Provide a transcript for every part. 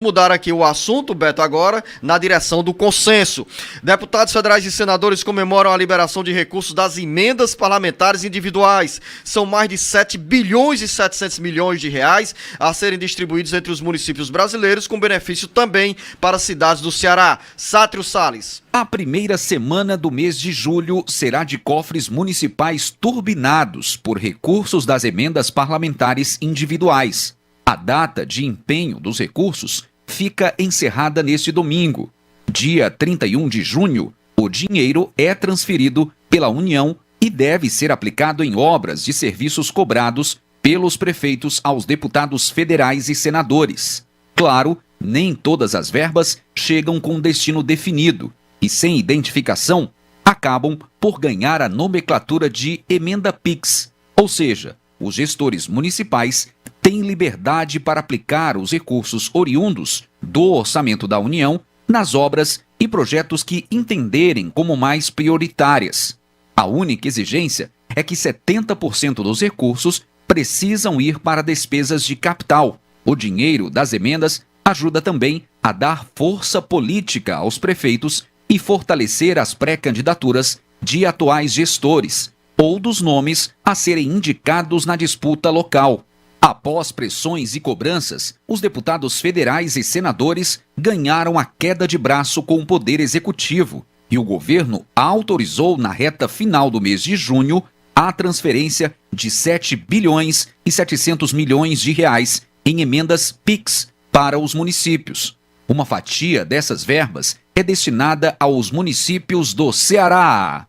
Mudar aqui o assunto, Beto, agora na direção do consenso. Deputados federais e senadores comemoram a liberação de recursos das emendas parlamentares individuais. São mais de 7 bilhões e 700 milhões de reais a serem distribuídos entre os municípios brasileiros, com benefício também para as cidades do Ceará. Sátrio Salles. A primeira semana do mês de julho será de cofres municipais turbinados por recursos das emendas parlamentares individuais. A data de empenho dos recursos fica encerrada neste domingo. Dia 31 de junho, o dinheiro é transferido pela União e deve ser aplicado em obras de serviços cobrados pelos prefeitos aos deputados federais e senadores. Claro, nem todas as verbas chegam com destino definido e, sem identificação, acabam por ganhar a nomenclatura de emenda PIX, ou seja, os gestores municipais têm liberdade para aplicar os recursos oriundos do orçamento da União nas obras e projetos que entenderem como mais prioritárias. A única exigência é que 70% dos recursos precisam ir para despesas de capital. O dinheiro das emendas ajuda também a dar força política aos prefeitos e fortalecer as pré-candidaturas de atuais gestores ou dos nomes a serem indicados na disputa local. Após pressões e cobranças, os deputados federais e senadores ganharam a queda de braço com o Poder Executivo e o governo autorizou na reta final do mês de junho a transferência de 7 bilhões e 700 milhões de reais em emendas PIX para os municípios. Uma fatia dessas verbas é destinada aos municípios do Ceará.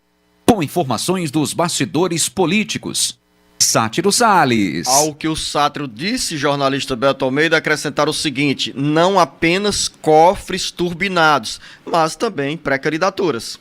Com informações dos bastidores políticos, Sátiro Salles. Ao que o Sátiro disse, jornalista Beto Almeida, acrescentar o seguinte: não apenas cofres turbinados, mas também pré-candidaturas.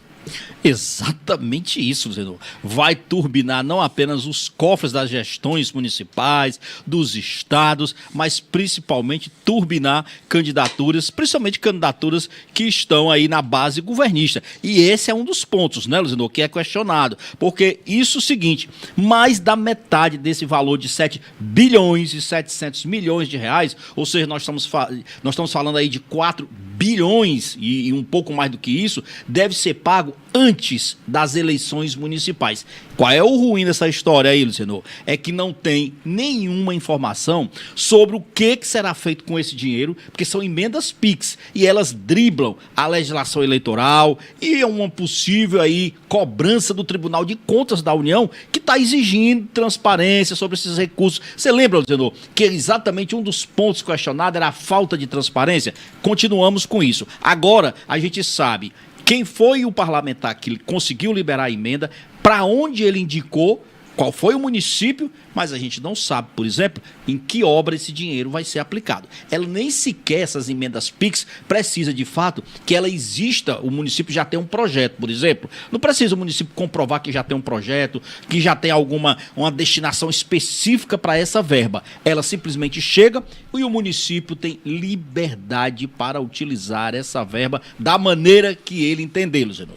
Exatamente isso, Zeno. Vai turbinar não apenas os cofres das gestões municipais, dos estados, mas principalmente turbinar candidaturas, principalmente candidaturas que estão aí na base governista. E esse é um dos pontos, né, Zeno, que é questionado. Porque isso é o seguinte: mais da metade desse valor de 7 bilhões e 700 milhões de reais, ou seja, nós estamos falando aí de 4 bilhões e um pouco mais do que isso, deve ser pago antes das eleições municipais. Qual é o ruim dessa história aí, Luciano? É que não tem nenhuma informação sobre o que será feito com esse dinheiro, porque são emendas PIX e elas driblam a legislação eleitoral e é uma possível aí cobrança do Tribunal de Contas da União que está exigindo transparência sobre esses recursos. Você lembra, Luciano, que exatamente um dos pontos questionados era a falta de transparência? Continuamos com isso. Agora a gente sabe quem foi o parlamentar que conseguiu liberar a emenda, para onde ele indicou, qual foi o município, mas a gente não sabe, por exemplo, em que obra esse dinheiro vai ser aplicado. Ela nem sequer, essas emendas PIX, precisa de fato que ela exista, o município já tem um projeto, por exemplo. Não precisa o município comprovar que já tem um projeto, que já tem uma destinação específica para essa verba. Ela simplesmente chega e o município tem liberdade para utilizar essa verba da maneira que ele entender, Luciano.